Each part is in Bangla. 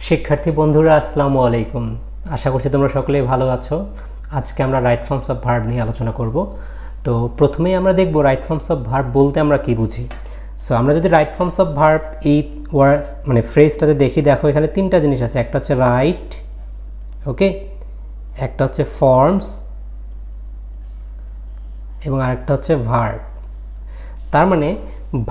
শিক্ষার্থী বন্ধুরা আসসালামু আলাইকুম। আশা করছি তোমরা সকলেই ভালো আছো। আজকে আমরা রাইট ফর্মস অফ ভার্ব নিয়ে আলোচনা করব। তো প্রথমেই আমরা দেখব রাইট ফর্মস অফ ভার্ব বলতে আমরা কি বুঝি। সো আমরা যদি রাইট ফর্মস অফ ভার্ব এই ওয়ার্ডস মানে ফ্রেজটাতে দেখি, দেখো এখানে তিনটা জিনিস আছে। একটা হচ্ছে রাইট, ওকে, একটা হচ্ছে ফর্মস এবং আরেকটা হচ্ছে ভার্ব। তার মানে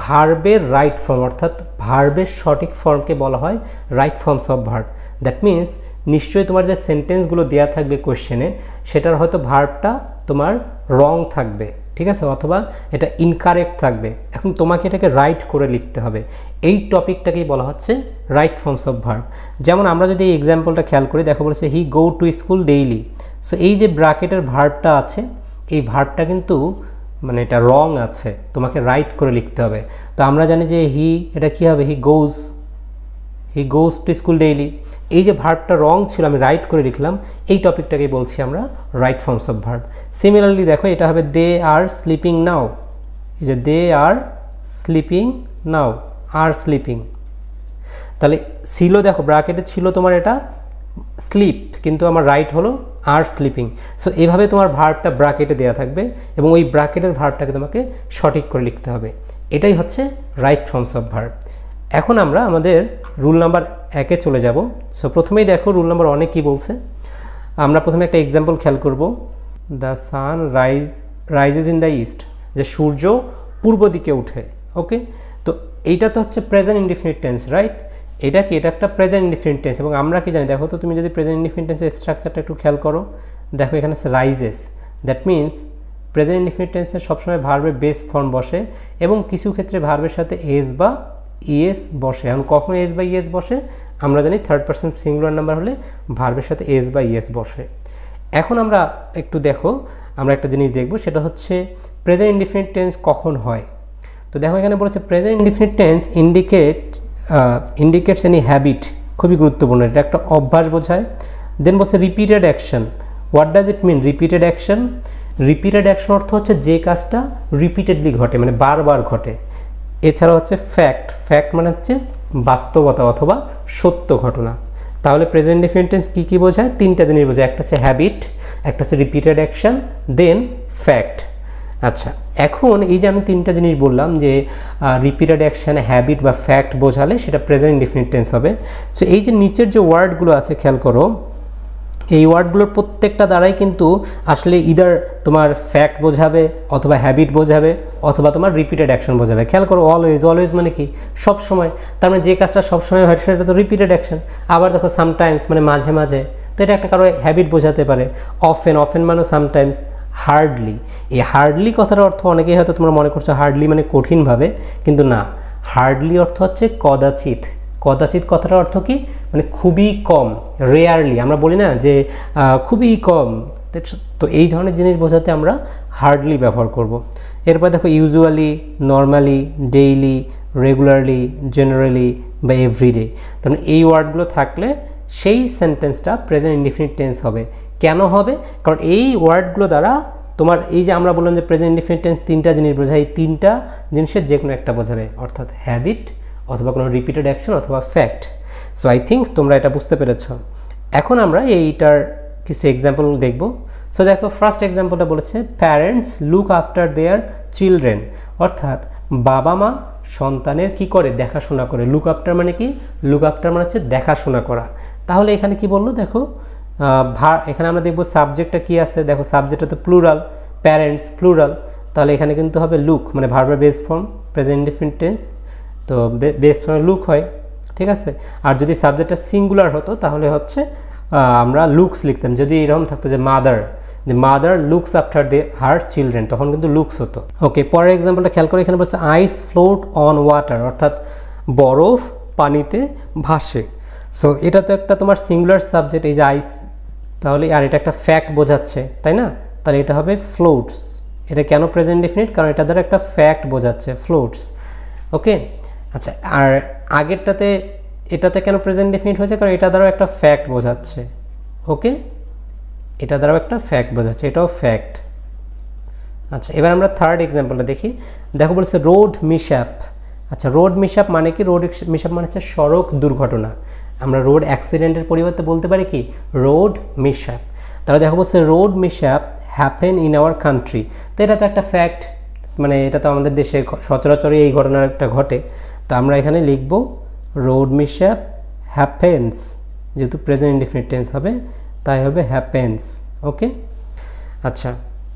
ভার্বের রাইট ফর্ম অর্থাৎ ভার্বের সঠিক ফর্মকে বলা হয় right forms of verb. That means নিশ্চয়ই তোমার যে সেন্টেন্সগুলো দেওয়া থাকবে কোশ্চেনে, সেটার হয়তো ভার্বটা তোমার রং থাকবে, ঠিক আছে, অথবা এটা ইনকারেক্ট থাকবে। এখন তোমাকে এটাকে রাইট করে লিখতে হবে। এই টপিকটাকেই বলা হচ্ছে রাইট ফর্মস অফ ভার্ব। যেমন আমরা যদি এই এক্সাম্পলটা খেয়াল করি, দেখো বলেছে he go to school daily. So এই যে ব্র্যাকেটের ভার্বটা আছে, এই ভার্বটা কিন্তু মানে এটা রং আছে, তোমাকে রাইট করে লিখতে হবে। তো আমরা জানি যে এটা কি হবে, হি গোজ টু স্কুল ডেইলি। এই যে ভার্বটা রং ছিল, আমি রাইট করে লিখলাম, এই টপিকটাকেই বলছি আমরা right forms of verb. Similarly দেখো এটা হবে দে আর স্লিপিং নাও। এই যে দে are sleeping now, are sleeping, তাহলে ছিল, দেখো ব্র্যাকেটে ছিল তোমার এটা স্লিপ, কিন্তু আমার রাইট হলো আর স্লিপিং। সো এইভাবে তোমার ভার্বটা ব্র্যাকেটে দেওয়া থাকবে এবং ওই ব্র্যাকেটের ভার্বটাকে তোমাকে সঠিক করে লিখতে হবে। এটাই হচ্ছে রাইট ফর্মস অফ ভার্ব। এখন আমরা আমাদের রুল নাম্বার 1-এ চলে যাব। সো প্রথমেই দেখো রুল নাম্বার 1-এ কী বলছে। আমরা প্রথমে একটা এক্সাম্পল খেয়াল করব। The sun rises in the east, যে সূর্য পূর্ব দিকে উঠে। ওকে, তো এইটা তো হচ্ছে প্রেজেন্ট ইনডিফিনিট টেন্স, রাইট? এটা কি, এটা একটা প্রেজেন্ট ইনডিফিনিট টেন্স। এবং আমরা কি জানি, দেখো তো তুমি যদি প্রেজেন্ট ইনডিফিনিট টেন্সের স্ট্রাকচারটা একটু খেয়াল করো, দেখো এখানে আছে rises. That means present indefinite টেন্সে সবসময় ভার্বের বেস ফর্ম বসে এবং কিছু ক্ষেত্রে ভার্বের সাথে এস বা ইএস বসে। এখন কখন এস বা ইএস বসে আমরা জানি, থার্ড পারসন সিঙ্গুলার নাম্বার হলে ভার্বের সাথে এস বা ইএস বসে। এখন আমরা একটু দেখো, আমরা একটা জিনিস দেখব, সেটা হচ্ছে প্রেজেন্ট ইনডিফিনিট টেন্স কখন হয়। তো দেখো এখানে বলেছে present indefinite tense indicates any habit. খুবই গুরুত্বপূর্ণ, এটা একটা অভ্যাস বোঝায়। দেন বলছে repeated action. What does it mean repeated action? Repeated action অর্থ হচ্ছে যে কাজটা রিপিটেডলি ঘটে, মানে বারবার ঘটে। এছাড়া হচ্ছে ফ্যাক্ট মানে হচ্ছে বাস্তবতা অথবা সত্য ঘটনা। তাহলে প্রেজেন্ট ইনডিফিনিট টেন্স কী কী বোঝায়? তিনটা জিনিস বোঝায়। একটা হচ্ছে হ্যাবিট, একটা হচ্ছে রিপিটেড অ্যাকশন, দেন ফ্যাক্ট। আচ্ছা, এখন এই যে আমি তিনটা জিনিস বললাম যে রিপিটেড অ্যাকশন, হ্যাবিট বা ফ্যাক্ট বোঝালে সেটা প্রেজেন্ট ইনডিফিনিট টেন্স হবে। সো এই যে নিচের যে ওয়ার্ডগুলো আছে খেয়াল করো, এই ওয়ার্ডগুলোর প্রত্যেকটা দ্বারাই কিন্তু আসলে ইদার তোমার ফ্যাক্ট বোঝাবে, অথবা হ্যাবিট বোঝাবে, অথবা তোমার রিপিটেড অ্যাকশন বোঝাবে। খেয়াল করো, অলওয়েজ মানে কি, সবসময়। তার মানে যে কাজটা সবসময় হয় সেটা তো রিপিটেড অ্যাকশন। আবার দেখো সামটাইমস মানে মাঝে মাঝে, তো এটা একটা কারো হ্যাবিট বোঝাতে পারে। অফেন মানে সামটাইমস। হার্ডলি, এই হার্ডলি কথার অর্থ অনেকেই হয়তো তোমরা মনে করছো হার্ডলি মানে কঠিনভাবে, কিন্তু না, হার্ডলি অর্থ হচ্ছে কদাচিৎ। কদাচিৎ কথাটার অর্থ কি, মানে খুবই কম, রেয়ারলি। আমরা বলি না যে খুবই কম, তো এই ধরনের জিনিস বোঝাতে আমরা হার্ডলি ব্যবহার করব। এরপর দেখো usually, normally, daily, regularly, generally বা এভরিডে। তার মানে এই ওয়ার্ডগুলো থাকলে সেই সেন্টেন্সটা প্রেজেন্ট ইনডিফিনিট টেন্স হবে। কেন হবে? কারণ এই ওয়ার্ডগুলো দ্বারা তোমার এই যে আমরা বললাম যে প্রেজেন্ট ইনডিফিনিট টেন্স তিনটা জিনিস বোঝায়, এই তিনটা জিনিসের যে কোনো একটা বোঝাবে, অর্থাৎ হ্যাবিট অথবা কোনো রিপিটেড অ্যাকশন অথবা ফ্যাক্ট। সো আই থিঙ্ক তোমরা এটা বুঝতে পেরেছ। এখন আমরা এইটার কিছু এক্সাম্পল দেখব। সো দেখো ফার্স্ট এক্সাম্পলটা বলেছে parents look after their children, অর্থাৎ বাবা মা সন্তানের কি করে, দেখাশোনা করে। লুক আফটার মানে কি, লুক আফটার মানে হচ্ছে দেখাশোনা করা। তাহলে এখানে কি বললো দেখো, এখানে আমরা দেখব সাবজেক্টটা কি আছে। দেখো সাবজেক্টটা তো প্লুরাল, প্যারেন্টস প্লুরাল, তাহলে এখানে কিন্তু হবে লুক, মানে ভার্বের base form present indefinite tense, তো বেস ফর্মে লুক হয়, ঠিক আছে। আর যদি সাবজেক্টটা সিঙ্গুলার হতো তাহলে হচ্ছে আমরা লুকস লিখতাম। যদি এরকম থাকতো যে mother looks after her children, তখন কিন্তু লুকস হতো। ওকে, পরের এক্সাম্পলটা খেয়াল করে, এখানে বলছে আইস ফ্লোট অন ওয়াটার, অর্থাৎ বরফ পানিতে ভাসে। সো এটা তো একটা তোমার সিঙ্গুলার সাবজেক্ট, এই যে আইস, তাহলে আর এটা একটা ফ্যাক্ট বোঝাচ্ছে, তাই না? তাহলে এটা হবে ফ্লোটস। এটা কেন প্রেজেন্ট ইনডিফিনিট? কারণ এটা দ্বারা একটা ফ্যাক্ট বোঝাচ্ছে, ফ্লোটস। ওকে, আচ্ছা, আর আগেরটাতে এটাতে কেন প্রেজেন্ট ইনডিফিনিট হয়েছে? কারণ এটা দ্বারাও একটা ফ্যাক্ট বোঝাচ্ছে। ওকে, এটা দ্বারাও একটা ফ্যাক্ট বোঝাচ্ছে, এটাও ফ্যাক্ট। আচ্ছা, এবার আমরা থার্ড এক্সাম্পলটা দেখি। দেখো বলছে রোড মিসহ্যাপ। আচ্ছা, রোড মিসহ্যাপ মানে কি? রোড মিসহ্যাপ মানে হচ্ছে সড়ক দুর্ঘটনা। আমরা রোড অ্যাক্সিডেন্টের পরিবর্তে বলতে পারি কি রোড মিসহ্যাপ। তাহলে দেখা বলছে road mishap happen in our country. তো এটা তো একটা ফ্যাক্ট, মানে এটা তো আমাদের দেশে সচরাচরই এই ঘটনাটা ঘটে। তো আমরা এখানে লিখব রোড মিসহ্যাপ হ্যাপেন্স, যেহেতু প্রেজেন্ট ইনডিফিনিট টেন্স হবে তাই হবে হ্যাপেন্স। ওকে, আচ্ছা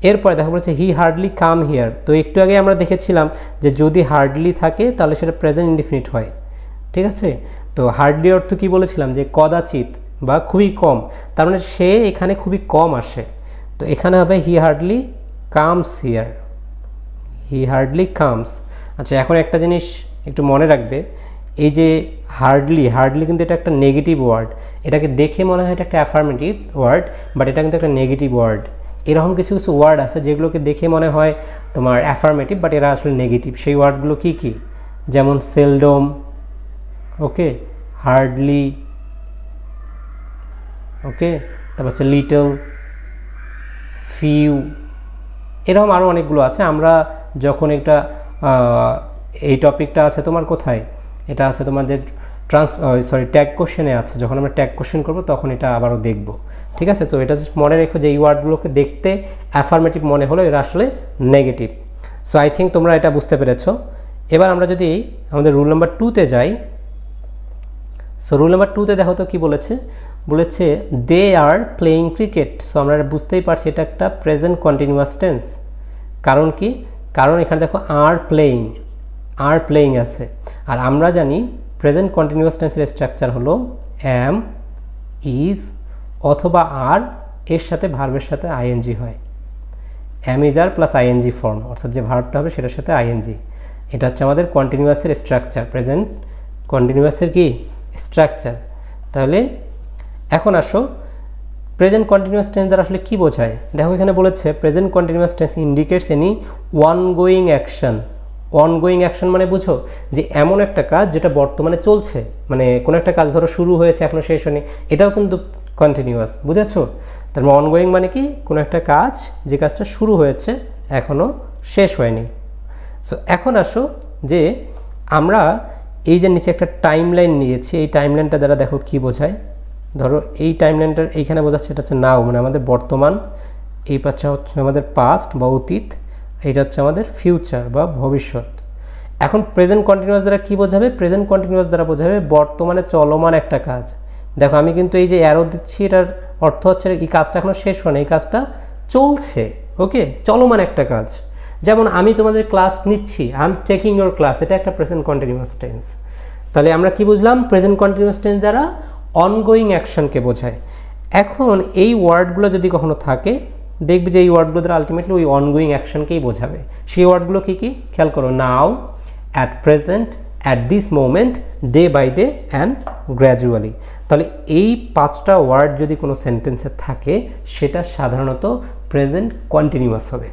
এরপরে দেখা বলছে হি হার্ডলি কাম হিয়ার। তো একটু আগে আমরা দেখেছিলাম যে যদি হার্ডলি থাকে তাহলে সেটা প্রেজেন্ট ইনডিফিনিট হয়, ঠিক আছে। তো হার্ডলি অর্থ কি বলেছিলাম যে কদাচিৎ বা খুবই কম, তার মানে সে এখানে খুবই কম আসে। তো এখানে হবে হি hardly comes here, he hardly comes. আচ্ছা এখন একটা জিনিস একটু মনে রাখবে, এই যে হার্ডলি, হার্ডলি কিন্তু এটা একটা নেগেটিভ ওয়ার্ড। এটাকে দেখে মনে হয় এটা একটা অ্যাফার্মেটিভ ওয়ার্ড, বাট এটা কিন্তু একটা নেগেটিভ ওয়ার্ড। এরকম কিছু কিছু ওয়ার্ড আছে যেগুলোকে দেখে মনে হয় তোমার অ্যাফার্মেটিভ, বাট এরা আসলে নেগেটিভ। সেই ওয়ার্ডগুলো কি কি? যেমন সেলডম, ওকে, হার্ডলি, ওকে, তারপর হচ্ছে লিটল, ফিউ, এরকম আরও অনেকগুলো আছে। আমরা যখন একটা এই টপিকটা আছে তোমার কোথায়, এটা আছে তোমাদের ট্যাগ কোশ্চেনে আছে, যখন আমরা ট্যাগ কোশ্চেন করব তখন এটা আবারও দেখব, ঠিক আছে। তো এটা মনে রেখো যে এই ওয়ার্ডগুলোকে দেখতে অ্যাফার্মেটিভ মনে হলো এরা আসলে নেগেটিভ। সো আই থিঙ্ক তোমরা এটা বুঝতে পেরেছো। এবার আমরা যদি আমাদের রুল নাম্বার 2-তে যাই, সো রুল নাম্বার 2-তে দেখো তো কি বলেছে, বলেছে দে আর প্লেয়িং ক্রিকেট। সো আমরা বুঝতেই পারছি এটা একটা প্রেজেন্ট কন্টিনিউয়াস টেন্স। কারণ কি? কারণ এখানে দেখো আর প্লেয়িং আছে, আর আমরা জানি প্রেজেন্ট কন্টিনিউয়াস টেন্সের স্ট্রাকচার হলো অ্যাম, ইজ অথবা আর এর সাথে ভার্বের সাথে আইএনজি হয়। Am is are plus ING form, অর্থাৎ যে ভার্বটা হবে সেটার সাথে আইএনজি। এটা হচ্ছে আমাদের কন্টিনিউয়াসের স্ট্রাকচার, প্রেজেন্ট কন্টিনিউয়াসের কি স্ট্রাকচার। তাহলে এখন আসো প্রেজেন্ট কন্টিনিউয়াস টেন্স দ্বারা আসলে কি বোঝায়। দেখো এখানে বলেছে present continuous tense indicates any ongoing action. Ongoing action মানে বুঝো যে এমন একটা কাজ যেটা বর্তমানে চলছে, মানে কোনো একটা কাজ ধরো শুরু হয়েছে এখনো শেষ হয়নি, এটাও কিন্তু কন্টিনিউয়াস, বুঝেছো। তার মানে অনগোয়িং মানে কি কোনো একটা কাজ যে কাজটা শুরু হয়েছে এখনো শেষ হয়নি। সো এখন আসো যে আমরা এই যে নিচে একটা টাইমলাইন নিয়েছি, এই টাইমলাইনটা দ্বারা দেখো কি বোঝায়। ধরো এই টাইমলাইনটার এইখানে বোঝাচ্ছে এটা হচ্ছে নাও, মানে আমাদের বর্তমান, এই পাশে হচ্ছে আমাদের পাস্ট বা অতীত, এটা হচ্ছে আমাদের ফিউচার বা ভবিষ্যৎ। এখন প্রেজেন্ট কন্টিনিউয়াস দ্বারা কি বোঝাবে? প্রেজেন্ট কন্টিনিউয়াস দ্বারা বোঝাবে বর্তমানে চলমান একটা কাজ। দেখো আমি কিন্তু এই যে অ্যারো দিচ্ছি, এটার অর্থ হচ্ছে এই কাজটা এখনো শেষ হয় না, এই কাজটা চলছে, ওকে, চলমান একটা কাজ। যেমন আমি তোমাদের ক্লাস নিচ্ছি, I am taking your class, এটা একটা প্রেজেন্ট কন্টিনিউয়াস টেন্স। তাহলে আমরা কি বুঝলাম? প্রেজেন্ট কন্টিনিউয়াস টেন্স দ্বারা অনগোয়িং অ্যাকশনকে বোঝায়। এখন এই ওয়ার্ডগুলো যদি কখনো থাকে, দেখবে যে এই ওয়ার্ডগুলো দ্বারা আলটিমেটলি ওই অনগোয়িং অ্যাকশনকেই বোঝাবে। সেই ওয়ার্ডগুলো কী কী খেয়াল করো, now, at present, at this moment, day by day and gradually. তাহলে এই 5টা ওয়ার্ড যদি কোনো সেন্টেন্সে থাকে সেটা সাধারণত প্রেজেন্ট কন্টিনিউয়াস হবে।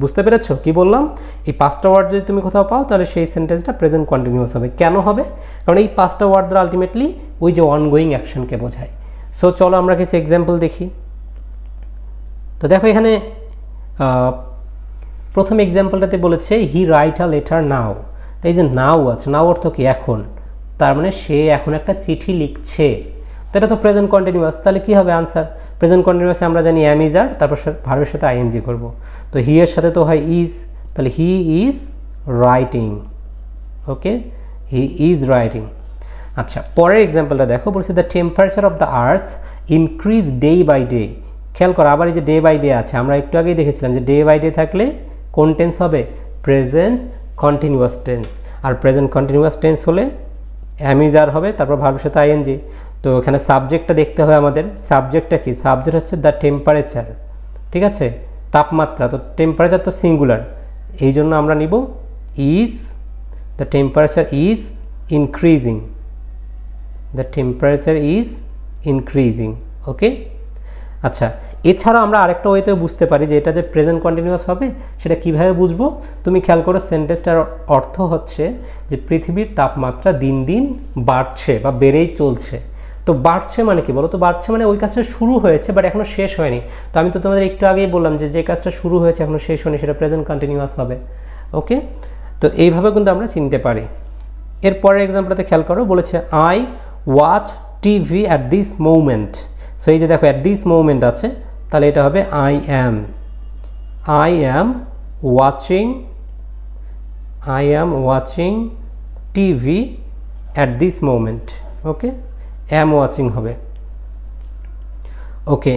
বুঝতে পেরেছো কি বললাম? এই 5টা ওয়ার্ড যদি তুমি কোথাও পাও তাহলে সেই সেন্টেন্সটা প্রেজেন্ট কন্টিনিউয়াস হবে। কেন হবে? কারণ এই 5টা ওয়ার্ড দ্বারা আলটিমেটলি ওই যে অনগোয়িং অ্যাকশনকে বোঝায়। সো চলো আমরা কিছু এক্সাম্পল দেখি। তো দেখো এখানে প্রথম এক্সাম্পলটাতে বলেছে হি রাইট আ লেটার নাও। তো এই যে নাও আছে, নাও অর্থ কি এখন, তার মানে সে এখন একটা চিঠি লিখছে। তো এটা তো প্রেজেন্ট কন্টিনিউয়াস, তাহলে কী হবে আনসার? প্রেজেন্ট কন্টিনিউয়াসে আমরা জানি অ্যাম ইজ আর, তারপর ভার্বের সাথে আইএনজি করব। তো হি এর সাথে তো হয় ইজ, তাহলে he is writing, okay, he is writing. আচ্ছা পরের এক্সাম্পলটা দেখো, বলছে the temperature of the earth increase day by day. খেয়াল করো আবার এই যে ডে বাই ডে আছে, আমরা একটু আগেই দেখেছিলাম যে ডে বাই ডে থাকলে কোন টেন্স হবে? Present continuous tense. আর প্রেজেন্ট কন্টিনিউয়াস টেন্স হলে অ্যাম ইজ আর হবে, তারপর ভার্বের সাথে আইএনজি। তো এখানে সাবজেক্টটা দেখতে হবে আমাদের। সাবজেক্টটা কি? সাবজেক্ট হচ্ছে দ্য টেম্পারেচার, ঠিক আছে, তাপমাত্রা। তো টেম্পারেচার তো সিঙ্গুলার, এই জন্য আমরা নিব is, the temperature is increasing, the temperature is increasing, okay. আচ্ছা এছাড়াও আমরা আরেকটা ওয়েতেও বুঝতে পারি যে এটা যে প্রেজেন্ট কন্টিনিউয়াস হবে সেটা কিভাবে বুঝবো। তুমি খেয়াল করো সেন্টেন্সটার অর্থ হচ্ছে যে পৃথিবীর তাপমাত্রা দিন দিন বাড়ছে বা বেড়েই চলছে। তো বাড়ছে মানে কি বলো তো? বাড়ছে মানে ওই কাজটা শুরু হয়েছে বাট এখনো শেষ হয়নি। তো আমি তো তোমাদের একটু আগেই বললাম যে যে কাজটা শুরু হয়েছে এখনো শেষ হয়নি সেটা প্রেজেন্ট কন্টিনিউয়াস হবে, ওকে। তো এইভাবে কিন্তু আমরা চিনতে পারি। এরপরের এক্সাম্পলটাতে খেয়াল করো, বলেছে I watch TV at this moment. So এই যে দেখো অ্যাট দিস মোমেন্ট আছে, তাহলে এটা হবে I am watching TV at this moment. Okay, am watching হবে। ওকে,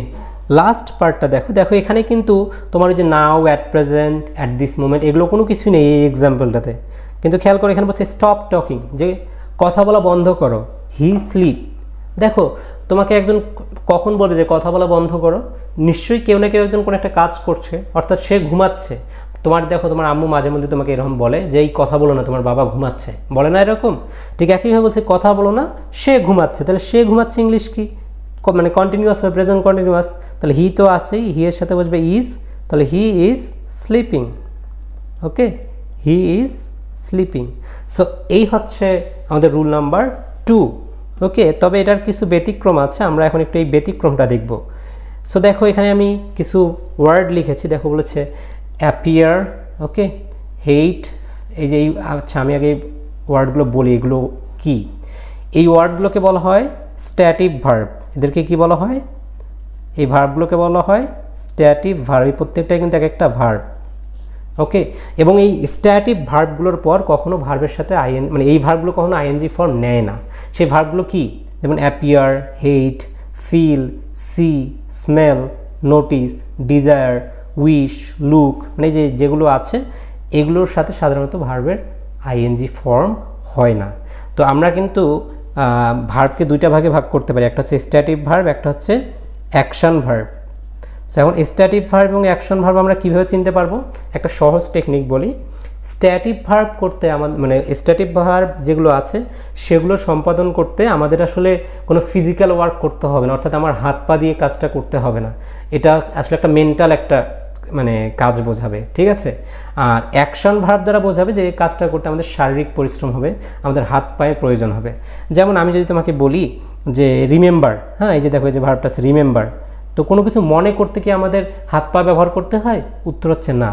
লাস্ট পার্টটা দেখো এখানে কিন্তু তোমার ওই যে now, at present, at this moment এগুলো কোনো কিছুই নেই এই এক্সাম্পলটাতে। কিন্তু খেয়াল করো এখানে বলছে স্টপ টকিং, যে কথা বলা বন্ধ করো। হি স্লিপ, দেখো তোমাকে একজন কখন বলে যে কথা বলা বন্ধ করো? নিশ্চয়ই কেউ না কেউ একজন কোনো একটা কাজ করছে, অর্থাৎ সে ঘুমাচ্ছে। দেখো তোমার আম্মু মাঝে মধ্যে তোমাকে এরকম বলে যে এই কথা বলো না, তোমার বাবা ঘুমাচ্ছে, বলে না এরকম? ঠিক একইভাবে বলছে কথা বলো না, সে ঘুমাচ্ছে। তাহলে সে ঘুমাচ্ছে ইংলিশ কি, মানে কন্টিনিউয়াস হবে, প্রেজেন্ট কন্টিনিউয়াস। তাহলে হি তো আছেই, হি এর সাথে বসবে ইজ, তাহলে he is sleeping. Okay, he is sleeping. So এই হচ্ছে আমাদের রুল নাম্বার 2। ওকে, তবে এটার কিছু ব্যতিক্রম আছে, আমরা এখন একটু এই ব্যতিক্রমটা দেখব। সো দেখো এখানে আমি কিছু ওয়ার্ড লিখেছি, দেখো বলেছে অ্যাপিয়ার, ওকে, হেইট, এই যে আচ্ছা আমি আগে ওয়ার্ডগুলো বলি এগুলো কি। এই ওয়ার্ডগুলোকে বলা হয় স্ট্যাটিভ ভার্ব। এদেরকে কি বলা হয়? এই ভার্বগুলোকে বলা হয় স্ট্যাটিভ ভার্ব। এই প্রত্যেকটাই কিন্তু এক একটা ভার্ব। ওকে, এবং এই স্ট্যাটিভ ভার্বগুলোর পর কখনো ভার্বের সাথে মানে এই ভার্বগুলো কখনো আইএনজি ফর্ম নেয় না। সেই ভার্বগুলো কি? যেমন appear, hate, feel, see, smell, notice, desire, wish, look, মানে যেগুলো আছে এগুলোর সাথে সাধারণত ভার্বের আইএনজি ফর্ম হয় না। তো আমরা কিন্তু ভার্বকে দুইটা ভাগে ভাগ করতে পারি, একটা হচ্ছে স্ট্যাটিভ ভার্ব, একটা হচ্ছে অ্যাকশন ভার্ব। সো এখন স্ট্যাটিভ ভার্ব এবং অ্যাকশন ভার্ব আমরা কীভাবে চিনতে পারবো? একটা সহজ টেকনিক বলি। স্ট্যাটিভ ভার্ব করতে মানে স্ট্যাটিভ ভার্ব যেগুলো আছে সেগুলো সম্পাদন করতে আমাদের আসলে কোনো ফিজিক্যাল ওয়ার্ক করতে হবে না, অর্থাৎ আমার হাত পা দিয়ে কাজটা করতে হবে না। এটা আসলে একটা মেন্টাল একটা মানে কাজ বোঝাবে, ঠিক আছে? আর অ্যাকশন ভার্ব দ্বারা বোঝাবে যে এই কাজটা করতে আমাদের শারীরিক পরিশ্রম হবে, আমাদের হাত পায়ের প্রয়োজন হবে। যেমন আমি যদি তোমাকে বলি যে রিমেম্বার, হ্যাঁ, এই যে দেখো এই যে ভার্বটা আছে রিমেম্বার, তো কোনো কিছু মনে করতে কি আমাদের হাত পা ব্যবহার করতে হয়? উত্তর হচ্ছে না।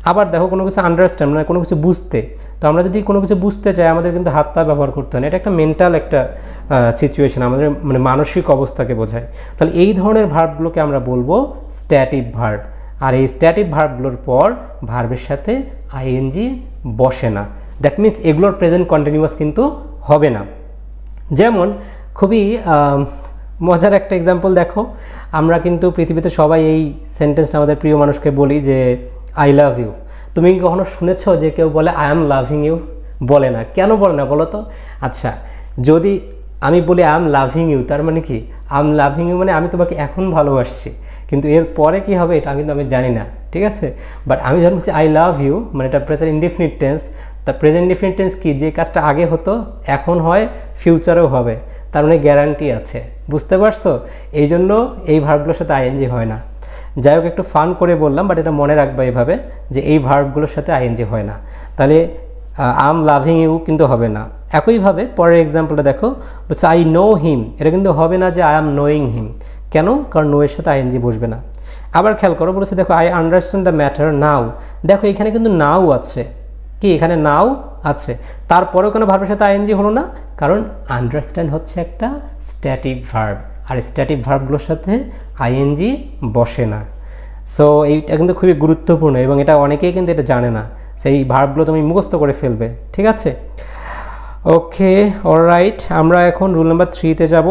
আবার দেখো কোনো কিছু আন্ডারস্ট্যান্ড, মানে কোনো কিছু বুঝতে, তো আমরা যদি কোনো কিছু বুঝতে চাই আমাদের কিন্তু হাত পা ব্যবহার করতে হয় না। এটা একটা মেন্টাল একটা সিচুয়েশন, আমাদের মানে মানসিক অবস্থাকে বোঝায়। তাহলে এই ধরনের ভার্বগুলোকে আমরা বলবো স্ট্যাটিভ ভার্ব। আর এই স্ট্যাটিভ ভার্বগুলোর পর ভার্বের সাথে আইএনজি বসে না। দ্যাট মিনস এগুলোর প্রেজেন্ট কন্টিনিউয়াস কিন্তু হবে না। যেমন খুবই মজার একটা এক্সাম্পল দেখো, আমরা কিন্তু পৃথিবীতে সবাই এই সেন্টেন্সটা আমাদের প্রিয় মানুষকে বলি যে আই লাভ ইউ। তুমি কি কখনো শুনেছো যে কেউ বলে আই এম লাভিং ইউ? বলে না। কেন বলে না বলো তো? আচ্ছা, যদি আমি বলি আই এম লাভিং ইউ, তার মানে কি? আই এম লাভিং ইউ মানে আমি তোমাকে এখন ভালোবাসছি, কিন্তু এর পরে কি হবে এটা কিন্তু আমি জানি না, ঠিক আছে? বাট আমি যখন বলছি আই লাভ ইউ, মানে এটা প্রেজেন্ট ইনডেফিনিট টেন্স। তা প্রেজেন্ট ইনডেফিনিট টেন্স কি? যে কাজটা আগে হতো এখন হয়, ফিউচারেও হবে, তার মানে গ্যারান্টি আছে। বুঝতে পারছো? এই জন্য এই ভার্বগুলোর সাথে আইএনজি হয় না। যাই হোক, একটু ফান করে বললাম, বাট এটা মনে রাখবা এভাবে যে এই ভার্বগুলোর সাথে আইএনজি হয় না। তাহলে আই এম লাভিং ইউ কিন্তু হবে না। একইভাবে পরের এক্সাম্পলটা দেখো, বলছে আই নো হিম, এটা কিন্তু হবে না যে আই এম নোয়িং হিম। কেন? কারণ নো এর সাথে আইএনজি বসবে না। আবার খেয়াল করো, বলেছে দেখো আই আন্ডারস্ট্যান্ড দ্য ম্যাটার নাও। দেখো এখানে কিন্তু নাও আছে, কি এখানে নাও আছে, তারপরেও কেন ভার্বের সাথে আইএনজি হলো না? কারণ আন্ডারস্ট্যান্ড হচ্ছে একটা স্ট্যাটিভ ভার্ব, আর স্ট্যাটিভ ভার্বগুলোর সাথে আইএনজি বসে না। সো এইটা কিন্তু খুবই গুরুত্বপূর্ণ এবং এটা অনেকেই কিন্তু এটা জানে না। সেই ভার্বগুলো তুমি মুখস্থ করে ফেলবে, ঠিক আছে? ওকে, অলরাইট, আমরা এখন রুল নাম্বার 3-তে যাব।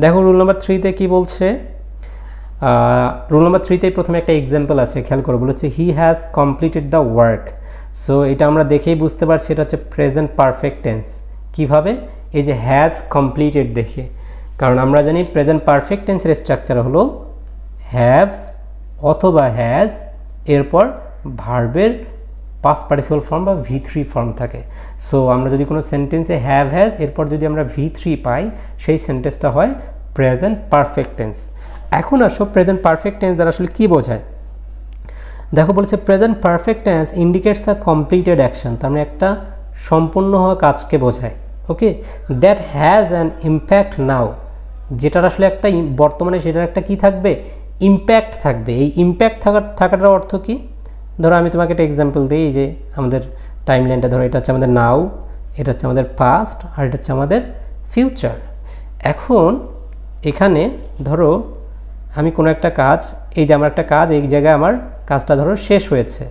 দেখো রুল নাম্বার 3-তে কী বলছে। রুল নাম্বার 3-তে প্রথমে একটা এক্সাম্পল আছে, খেয়াল করো, বলেছে he has completed the work. So এটা আমরা দেখেই বুঝতে পারছি এটা হচ্ছে প্রেজেন্ট পারফেক্ট টেন্স। কীভাবে? এই যে হ্যাজ কমপ্লিটেড দেখে, কারণ আমরা জানি প্রেজেন্ট পারফেক্ট টেন্সের স্ট্রাকচার হলো হ্যাভ অথবা হ্যাজ, এরপর ভার্বের পাস্ট পার্টিসিপল ফর্ম বা V3 ফর্ম থাকে। সো আমরা যদি কোনো সেন্টেন্সে হ্যাভ হ্যাজ এরপর যদি আমরা V3 পাই, সেই সেন্টেন্সটা হয় প্রেজেন্ট পারফেক্ট টেন্স। এখন আসো প্রেজেন্ট পারফেক্ট টেন্স দ্বারা আসলে কী বোঝায়। দেখো বলছে প্রেজেন্ট পারফেক্ট টেন্স ইন্ডিকেটস আ কমপ্লিটেড অ্যাকশন, তার মানে একটা সম্পূর্ণ হওয়া কাজকে বোঝায়। ওকে, দ্যাট হ্যাজ অ্যান ইম্প্যাক্ট নাও, যেটার আসলে একটা বর্তমানে সেটার একটা কি থাকবে? ইম্প্যাক্ট থাকবে। এই ইম্প্যাক্ট থাকাটার অর্থ কি? ধরো আমি তোমাকে একটা এক্সাম্পল দিই, যে আমাদের টাইম লাইনটা ধরো, এটা হচ্ছে আমাদের নাও, এটা হচ্ছে আমাদের পাস্ট, আর এটা হচ্ছে আমাদের ফিউচার। এখন এখানে ধরো আমি কোনো একটা কাজ, এই যে আমার একটা কাজ, এই জায়গায় আমার কাজটা ধরো শেষ হয়েছে,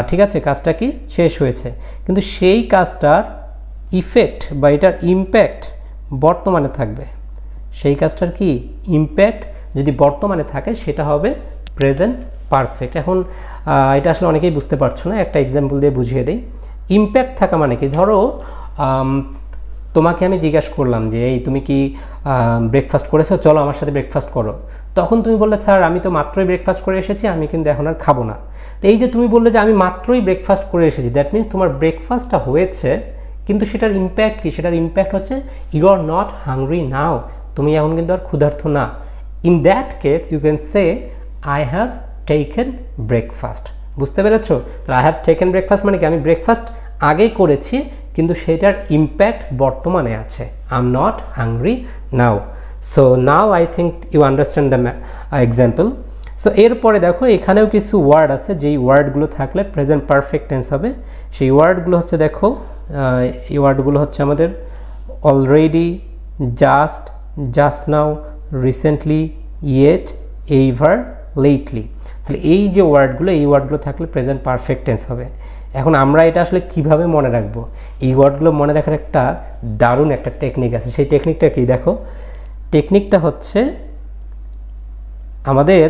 ঠিক আছে, কাজটা কি শেষ হয়েছে, কিন্তু সেই কাজটার ইফেক্ট বা এটার ইম্প্যাক্ট বর্তমানে থাকবে। সেই কাজটার কি ইম্প্যাক্ট যদি বর্তমানে থাকে সেটা হবে প্রেজেন্ট পারফেক্ট। এখন এটা আসলে অনেকেই বুঝতে পারছো না, একটা এক্সাম্পল দিয়ে বুঝিয়ে দিই। ইম্প্যাক্ট থাকা মানে কি, ধরো তোমাকে আমি জিজ্ঞাসা করলাম যে এই তুমি কি ব্রেকফাস্ট করেছো, চলো আমার সাথে ব্রেকফাস্ট করো। তখন তুমি বললে স্যার আমি তো মাত্রই ব্রেকফাস্ট করে এসেছি, আমি কিন্তু এখন আর খাবো না। তো এই যে তুমি বললে যে আমি মাত্রই ব্রেকফাস্ট করে এসেছি, দ্যাট মিনস তোমার ব্রেকফাস্টটা হয়েছে, কিন্তু সেটার ইম্প্যাক্ট কি, সেটার ইম্প্যাক্ট হচ্ছে you are not hungry now, তুমি এখন কিন্তু আর ক্ষুধার্ত না। In that case you can say I have taken breakfast. বুঝতে পেরেছো? তাহলে আই হ্যাভ টেকেন ব্রেকফাস্ট মানে কি, আমি ব্রেকফাস্ট আগেই করেছি কিন্তু সেটার ইম্প্যাক্ট বর্তমানে আছে। I am not hungry now. So now I think you understand the example. So এরপরে দেখো এখানেও কিছু ওয়ার্ড আছে, যেই ওয়ার্ডগুলো থাকলে প্রেজেন্ট পারফেক্ট টেন্স হবে। সেই ওয়ার্ডগুলো হচ্ছে, দেখো এই ওয়ার্ডগুলো হচ্ছে আমাদের already, just, just now, recently, yet, ever, lately. তাহলে এই যে ওয়ার্ডগুলো, এই ওয়ার্ডগুলো থাকলে প্রেজেন্ট পারফেক্ট টেন্স হবে। এখন আমরা এটা আসলে কিভাবে মনে রাখবো? এই ওয়ার্ডগুলো মনে রাখার একটা দারুণ একটা টেকনিক আছে। সেই টেকনিকটা কি, দেখো টেকনিকটা হচ্ছে আমাদের,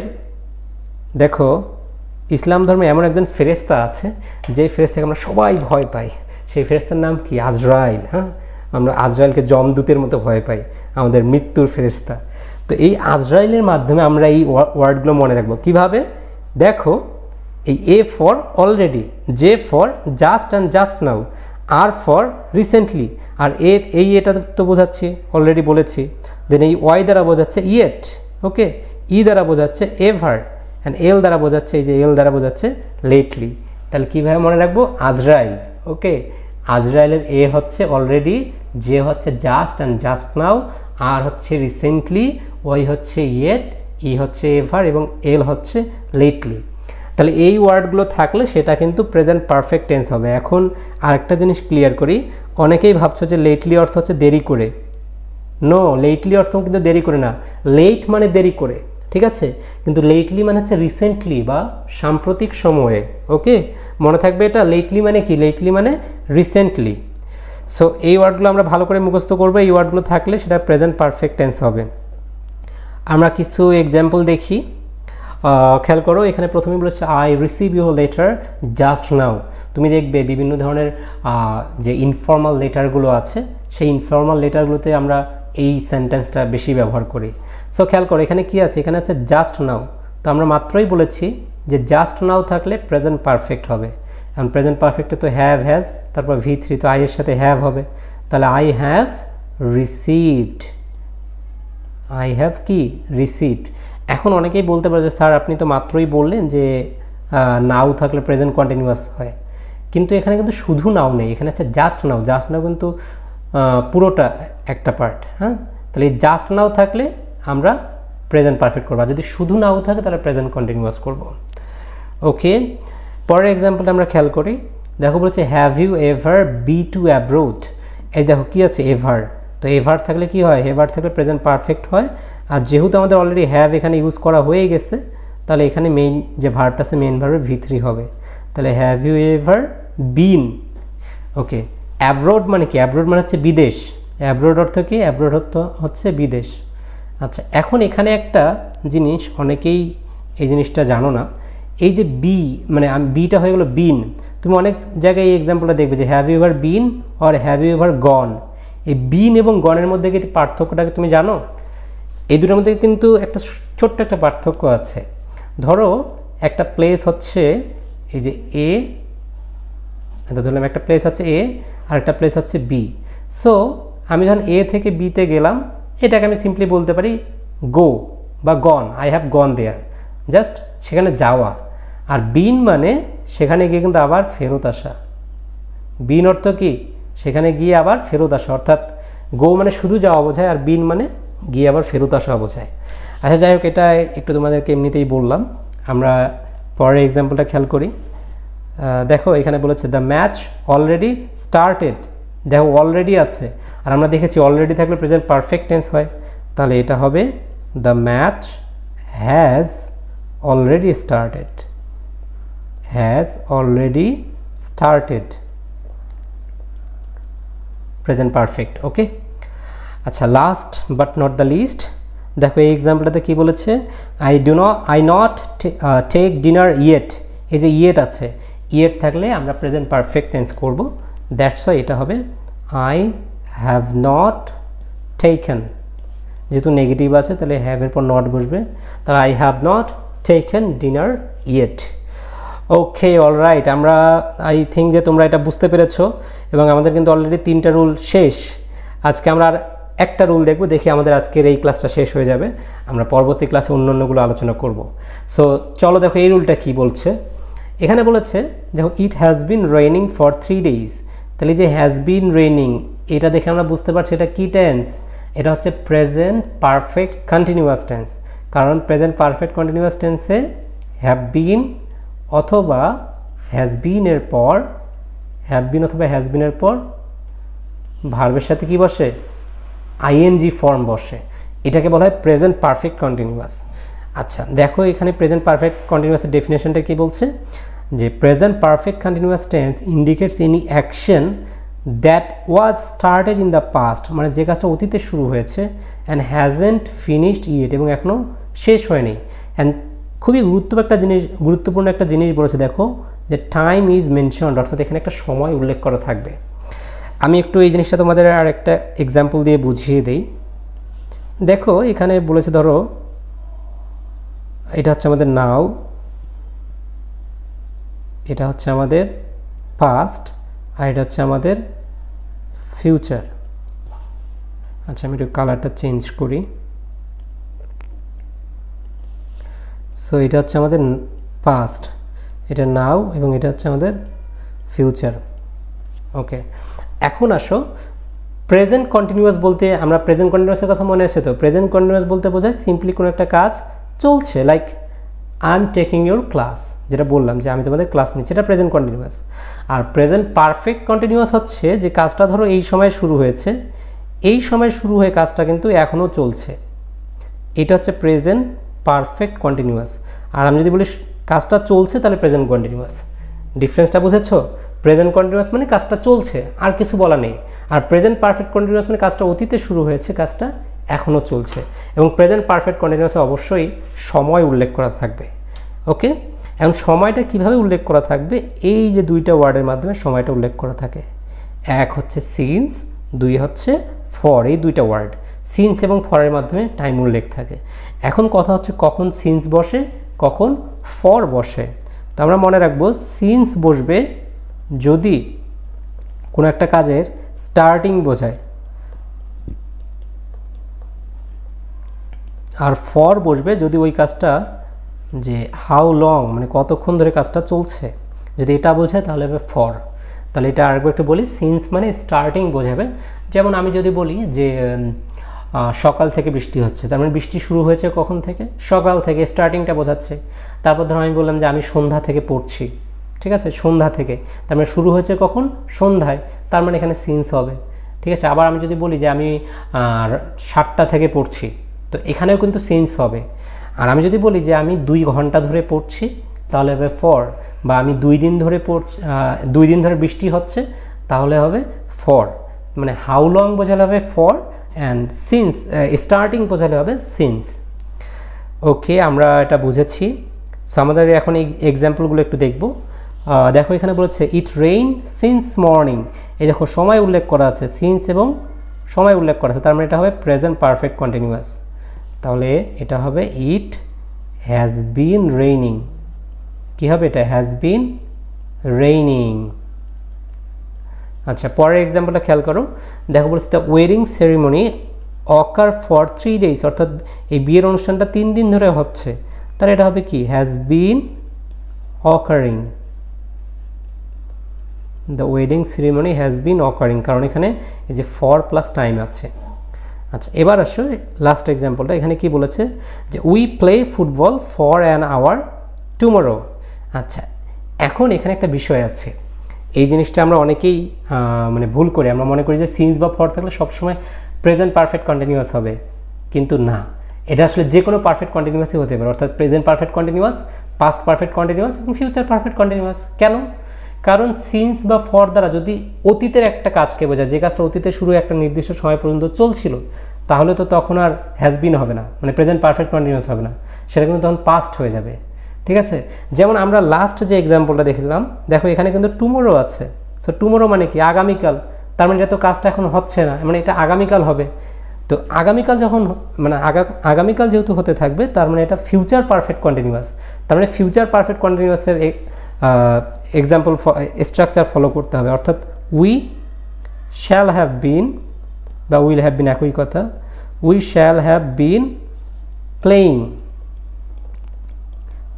দেখো ইসলাম ধর্মে এমন একজন ফেরেশতা আছে যে ফেরেশতাকে আমরা সবাই ভয় পাই। সেই ফেরেশতার নাম কি? আজরাইল। হ্যাঁ, আমরা আজরাইলকে যমদূতের মতো ভয় পাই, আমাদের মৃত্যুর ফেরেশতা। তো এই আজরাইলের মাধ্যমে আমরা এই ওয়ার্ডগুলো মনে রাখবো কিভাবে? দেখো এই A for already, J for just and just now, R for recently, আর এটা তো বোঝাচ্ছে অলরেডি বলেছি। দেন এই ওয়াই দ্বারা বোঝাচ্ছে ইয়েট, ওকে, ই দ্বারা বোঝাচ্ছে এভার, অ্যান্ড এল দ্বারা বোঝাচ্ছে, এই যে এল দ্বারা বোঝাচ্ছে লেটলি। তাহলে কীভাবে মনে রাখবো? আজরাইল, ওকে, আজরাইলের এ হচ্ছে অলরেডি, জে হচ্ছে জাস্ট অ্যান্ড জাস্ট নাও, আর হচ্ছে রিসেন্টলি, ওয়াই হচ্ছে ইয়েট, ই হচ্ছে এভার এবং এল হচ্ছে লেটলি। তাহলে এই ওয়ার্ডগুলো থাকলে সেটা কিন্তু প্রেজেন্ট পারফেক্ট টেন্স হবে। এখন আরেকটা জিনিস ক্লিয়ার করি, অনেকেই ভাবছো যে লেটলি অর্থ হচ্ছে দেরি করে। নো, লেটলি অর্থ কিন্তু দেরি করে না, লেট মানে দেরি করে, ঠিক আছে, কিন্তু লেটলি মানে হচ্ছে রিসেন্টলি বা সাম্প্রতিক সময়ে। ওকে, মনে থাকবে এটা। লেটলি মানে কি? লেটলি মানে রিসেন্টলি। সো এই ওয়ার্ডগুলো আমরা ভালো করে মুখস্থ করবো। এই ওয়ার্ডগুলো থাকলে সেটা প্রেজেন্ট পারফেক্ট টেন্স হবে। আমরা কিছু এক্সাম্পল দেখি, খেয়াল করো। এখানে প্রথমে বলেছে I receive your letter just now. তুমি দেখবে বিভিন্ন ধরনের যে ইনফর্মাল লেটারগুলো আছে, সেই ইনফর্মাল লেটারগুলোতে আমরা এই সেন্টেন্সটা বেশি ব্যবহার করি। সো খেয়াল করো এখানে কি আছে, এখানে আছে জাস্ট নাও। তো আমরা মাত্রই বলেছি যে জাস্ট নাও থাকলে প্রেজেন্ট পারফেক্ট হবে। এখন প্রেজেন্ট পারফেক্টে তো হ্যাভ, হ্যাজ, তারপর V3, তো আই এর সাথে হ্যাভ হবে। তাহলে I have received, I have কি রিসিভড। এখন অনেকেই বলতে পারে যে স্যার আপনি তো মাত্রই বললেন যে নাও থাকলে প্রেজেন্ট কন্টিনিউয়াস হয়, কিন্তু এখানে কিন্তু শুধু নাও নেই, এখানে আছে জাস্ট নাও। জাস্ট নাও কিন্তু পুরোটা একটা পার্ট। হ্যাঁ, তাহলে এই জাস্ট নাও থাকলে আমরা প্রেজেন্ট পারফেক্ট করবো, আর যদি শুধু নাও থাকে তাহলে প্রেজেন্ট কন্টিনিউয়াস করব। ওকে, পরের এক্সাম্পলটা আমরা খেয়াল করি। দেখো বলছে have you ever be to abroad. এই দেখো কি আছে, এভার। তো এভার থাকলে কি হয়? এভার থাকলে প্রেজেন্ট পারফেক্ট হয়। আর যেহেতু আমাদের অলরেডি হ্যাভ এখানে ইউজ করা হয়ে গেছে, তাহলে এখানে মেইন যে ভার্বটা আছে, মেইন ভার্বের V3 হবে। তাহলে have you ever been. Okay, abroad মানে কি? অ্যাব্রোড মানে হচ্ছে বিদেশ। অ্যাব্রোড অর্থ কি? অ্যাব্রোড অর্থ হচ্ছে বিদেশ। আচ্ছা, এখন এখানে একটা জিনিস অনেকেই এই জিনিসটা জানো না, এই যে বি মানে বিটা হয়ে গেলো বিন। তুমি অনেক জায়গায় এই এক্সাম্পলটা দেখবে যে have you ever been or have you ever gone. এই বিন এবং গনের মধ্যে কি পার্থক্যটাকে তুমি জানো? এই দুটোর মধ্যে কিন্তু একটা ছোট্ট একটা পার্থক্য আছে। ধরো একটা প্লেস হচ্ছে এই যে এ, এটা ধরলাম একটা প্লেস হচ্ছে এ আর একটা প্লেস হচ্ছে বি। সো আমি যখন এ থেকে বিতে গেলাম, এটাকে আমি সিম্পলি বলতে পারি গো বা gone, I have gone there, just সেখানে যাওয়া। আর বিন মানে সেখানে গিয়ে কিন্তু আবার ফেরত আসা। বিন অর্থ কি? সেখানে গিয়ে আবার ফেরত আসা। অর্থাৎ গো মানে শুধু যাওয়া বোঝায়, আর বিন মানে গিয়ে আবার ফেরত আসা বোঝায়। আচ্ছা, যাই হোক, এটা একটু তোমাদেরকে এমনিতেই বললাম। আমরা পরের এক্সাম্পলটা খেয়াল করি। দেখো এখানে বলেছে দ্য ম্যাচ অলরেডি স্টার্টেড দেখো অলরেডি আছে, আর আমরা দেখেছি অলরেডি থাকলে প্রেজেন্ট পারফেক্ট টেন্স হয়, তাহলে এটা হবে the match has already started, has already started, present perfect. Okay, আচ্ছা last but not the least, দেখো এই এক্সাম্পলটাতে কী বলেছে, I not take dinner yet, এই যে ইয়েট আছে, ইয়েট থাকলে আমরা প্রেজেন্ট পারফেক্ট টেন্স করব, দ্যাটস ওয়াই এটা হবে আই হ্যাভ নট টেকেন, যেহেতু নেগেটিভ আছে তাহলে হ্যাভের পর নট বসবে, তাহলে I have not taken dinner yet. Okay alright, আমরা আই থিঙ্ক যে তোমরা এটা বুঝতে পেরেছো, এবং আমাদের কিন্তু অলরেডি 3টা রুল শেষ। আজকে আমরা আর একটা রুল দেখবো, দেখি আমাদের আজকের এই ক্লাসটা শেষ হয়ে যাবে, আমরা পরবর্তী ক্লাসে অন্যান্যগুলো আলোচনা করব। সো চলো দেখো এই রুলটা কি বলছে। এখানে বলেছে দেখো it has been raining for 3 days, তাহলে যে হ্যাজ বিন রেইনিং এটা দেখে আমরা বুঝতে পারছি এটা কি টেন্স, এটা হচ্ছে প্রেজেন্ট পারফেক্ট কন্টিনিউয়াস টেন্স, কারণ প্রেজেন্ট পারফেক্ট কন্টিনিউয়াস টেন্সে হ্যাভ বিন অথবা হ্যাজ বিনের পর, হ্যাভ বিন অথবা হ্যাজ বিনের পর ভার্বের সাথে কি বসে, আইএনজি ফর্ম বসে, এটাকে বলা হয় প্রেজেন্ট পারফেক্ট কন্টিনিউয়াস। আচ্ছা দেখো এখানে প্রেজেন্ট পারফেক্ট কন্টিনিউয়াসের ডেফিনেশনটা কি বলছে, যে present perfect continuous tense indicates any action that was started in the past, মানে যে কাজটা অতীতে শুরু হয়েছে, অ্যান্ড হ্যাজেন্ট ফিনিশড ইট, এবং এখনও শেষ হয়নি। অ্যান্ড খুবই গুরুত্বপূর্ণ একটা জিনিস বলেছে, দেখো যে টাইম ইজ মেনশনড, অর্থাৎ এখানে একটা সময় উল্লেখ করা থাকবে। আমি একটু এই জিনিসটা তোমাদের আর একটা এক্সাম্পল দিয়ে বুঝিয়ে দিই। দেখো এখানে বলেছে, ধরো এটা হচ্ছে আমাদের নাও, এটা হচ্ছে আমাদের পাস্ট, আর এটা হচ্ছে আমাদের ফিউচার। আচ্ছা আমি একটু কালারটা চেঞ্জ করি। সো এটা হচ্ছে আমাদের পাস্ট, এটা নাও, এবং এটা হচ্ছে আমাদের ফিউচার। ওকে, এখন আসো প্রেজেন্ট কন্টিনিউয়াস বলতে, আমরা প্রেজেন্ট কন্টিনিউয়াসের কথা মনে আছে তো, প্রেজেন্ট কন্টিনিউয়াস বলতে বোঝায় সিম্পলি কোনো একটা কাজ চলছে, like I am taking your class, যেটা বললাম যে আমি তোমাদের ক্লাস নিচ্ছি, এটা প্রেজেন্ট কন্টিনিউয়াস। আর প্রেজেন্ট পারফেক্ট কন্টিনিউয়াস হচ্ছে যে কাজটা ধরো এই সময় শুরু হয়েছে, এই সময় শুরু হয়ে কাজটা কিন্তু এখনও চলছে, এটা হচ্ছে প্রেজেন্ট পারফেক্ট কন্টিনিউয়াস। আর আমি যদি বলি কাজটা চলছে তাহলে প্রেজেন্ট কন্টিনিউয়াস। ডিফারেন্সটা বুঝেছো? প্রেজেন্ট কন্টিনিউয়াস মানে কাজটা চলছে, আর কিছু বলা নেই, আর প্রেজেন্ট পারফেক্ট কন্টিনিউয়াস মানে কাজটা অতীতে শুরু হয়েছে, কাজটা এখনও চলছে, এবং প্রেজেন্ট পারফেক্ট কন্টিনিউয়াসে অবশ্যই সময় উল্লেখ করা থাকবে। ওকে, এখন সময়টা কিভাবে উল্লেখ করা থাকবে, এই যে 2টা ওয়ার্ডের মাধ্যমে সময়টা উল্লেখ করা থাকে, এক হচ্ছে সিন্স, 2 হচ্ছে ফর, এই 2টা ওয়ার্ড সিন্স এবং ফরের মাধ্যমে টাইম উল্লেখ থাকে। এখন কথা হচ্ছে কখন সিন্স বসে, কখন ফর বসে। তো আমরা মনে রাখবো সিন্স বসবে যদি কোনো একটা কাজের স্টার্টিং বোঝায়, আর ফর বসবে যদি ওই কাজটা যে হাউ লং মানে কতক্ষণ ধরে কাজটা চলছে, যদি এটা বোঝায় তাহলে হবে ফর। তাহলে এটা আরেকবার একটু বলি, সিন্স মানে স্টার্টিং বোঝাবে। যেমন আমি যদি বলি যে সকাল থেকে বৃষ্টি হচ্ছে, তার মানে বৃষ্টি শুরু হয়েছে কখন থেকে, সকাল থেকে, স্টার্টিংটা বোঝাচ্ছে। তারপর ধরো আমি বললাম যে আমি সন্ধ্যা থেকে পড়ছি, ঠিক আছে, সন্ধ্যা থেকে, তার মানে শুরু হয়েছে কখন, সন্ধ্যায়, তার মানে এখানে সিন্স হবে, ঠিক আছে। আবার আমি যদি বলি যে আমি 7টা থেকে পড়ছি, তো এখানেও কিন্তু সিন্স হবে। আর আমি যদি বলি যে আমি 2 ঘন্টা ধরে পড়ছি, তাহলে হবে ফর, বা আমি 2 দিন ধরে পড়ছি, 2 দিন ধরে বৃষ্টি হচ্ছে, তাহলে হবে ফর। মানে হাউ লং বোঝালে হবে ফর, অ্যান্ড সিন্স স্টার্টিং বোঝালে হবে সিন্স। ওকে, আমরা এটা বুঝেছি। সো আমাদের এখন এই এক্সাম্পলগুলো একটু দেখব। দেখো এখানে বলেছে ইট রেইন সিন্স মর্নিং, এই দেখো সময় উল্লেখ করা আছে, সিন্স এবং সময় উল্লেখ করা আছে, তার মানে এটা হবে প্রেজেন্ট পারফেক্ট কন্টিনিউয়াস। তাহলে এটা হবে ইট হ্যাজ বিন রেইনিং, কী হবে এটা, হ্যাজ বিন রেইনিং। আচ্ছা পরের এক্সাম্পলটা খেয়াল করো, দেখো বলছে the wedding ceremony ochre for 3 days, অর্থাৎ এই বিয়ের অনুষ্ঠানটা 3 দিন ধরে হচ্ছে, তাহলে এটা হবে কি, has been occurring, the wedding ceremony has been occurring, কারণ এখানে এই যে ফর প্লাস টাইম আছে। আচ্ছা এবার আসো লাস্ট এক্সাম্পলটা, এখানে কি বলেছে যে we play football for an hour tomorrow. আচ্ছা এখন এখানে একটা বিষয় আছে, এই জিনিসটা আমরা অনেকেই মানে ভুল করে আমরা মনে করি যে সিন্স বা ফর থাকলে সবসময় প্রেজেন্ট পারফেক্ট কন্টিনিউয়াস হবে, কিন্তু না, এটা আসলে যে কোনো পারফেক্ট কন্টিনিউয়াসই হতে পারে, অর্থাৎ present perfect continuous, past perfect continuous এবং ফিউচার পারফেক্ট কন্টিনিউয়াস। কেন? কারণ সিন্স বা ফর দ্বারা যদি অতীতের একটা কাজকে বোঝায়, যে কাজটা অতীতে শুরু একটা নির্দিষ্ট সময় পর্যন্ত চলছিল, তাহলে তো তখন আর হ্যাজ বিন হবে না, মানে প্রেজেন্ট পারফেক্ট কন্টিনিউয়াস হবে না, সেটা কিন্তু তখন পাস্ট হয়ে যাবে। ঠিক আছে, যেমন আমরা লাস্ট যে এক্সাম্পলটা দেখলাম, দেখো এখানে কিন্তু টুমোরো আছে। সো টুমোরো মানে কি? আগামীকাল। তার মানে এটা তো কাজটা এখন হচ্ছে না, মানে এটা আগামীকাল হবে। তো আগামীকাল যখন মানে আগামীকাল যেহেতু হতে থাকবে, তার মানে এটা ফিউচার পারফেক্ট কন্টিনিউয়াস। তার মানে ফিউচার পারফেক্ট কন্টিনিউয়াসের এক্সাম্পল স্ট্রাকচার ফলো করতে হবে, অর্থাৎ উই শ্যাল হ্যাভ বিন বা উইল হ্যাভ বিন একই কথা, we shall have been playing.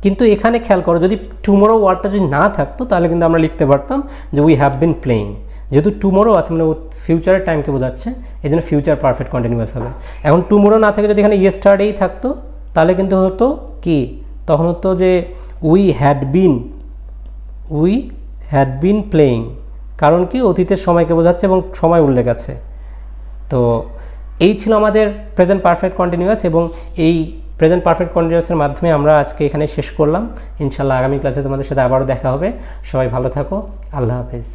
কিন্তু এখানে খেয়াল করো, যদি টুমোরো ওয়ার্ডটা যদি না থাকতো তাহলে কিন্তু আমরা লিখতে পারতাম যে উই হ্যাভ বিন প্লেয়িং। যেহেতু টুমোরো আছে মানে ও ফিউচারের টাইমকে বোঝাচ্ছে, এই জন্য ফিউচার পারফেক্ট কন্টিনিউয়াস হবে। এখন টুমোরো না থেকে যদি এখানে ইয়েস্টারডেই থাকতো তাহলে কিন্তু হতো কি, তখন হতো যে উই হ্যাড বিন প্লেয়িং। কারণ কি, অতীতের সময়কে বোঝাচ্ছে এবং সময় উল্লেখ আছে। তো এই ছিল আমাদের প্রেজেন্ট পারফেক্ট কন্টিনিউয়াস, এবং এই প্রেজেন্ট পারফেক্ট কন্টিনিউয়াসের মাধ্যমে আমরা আজকে এখানে শেষ করলাম। ইনশাআল্লাহ আগামী ক্লাসে তোমাদের সাথে আবারও দেখা হবে। সবাই ভালো থাকো, আল্লাহ হাফেজ।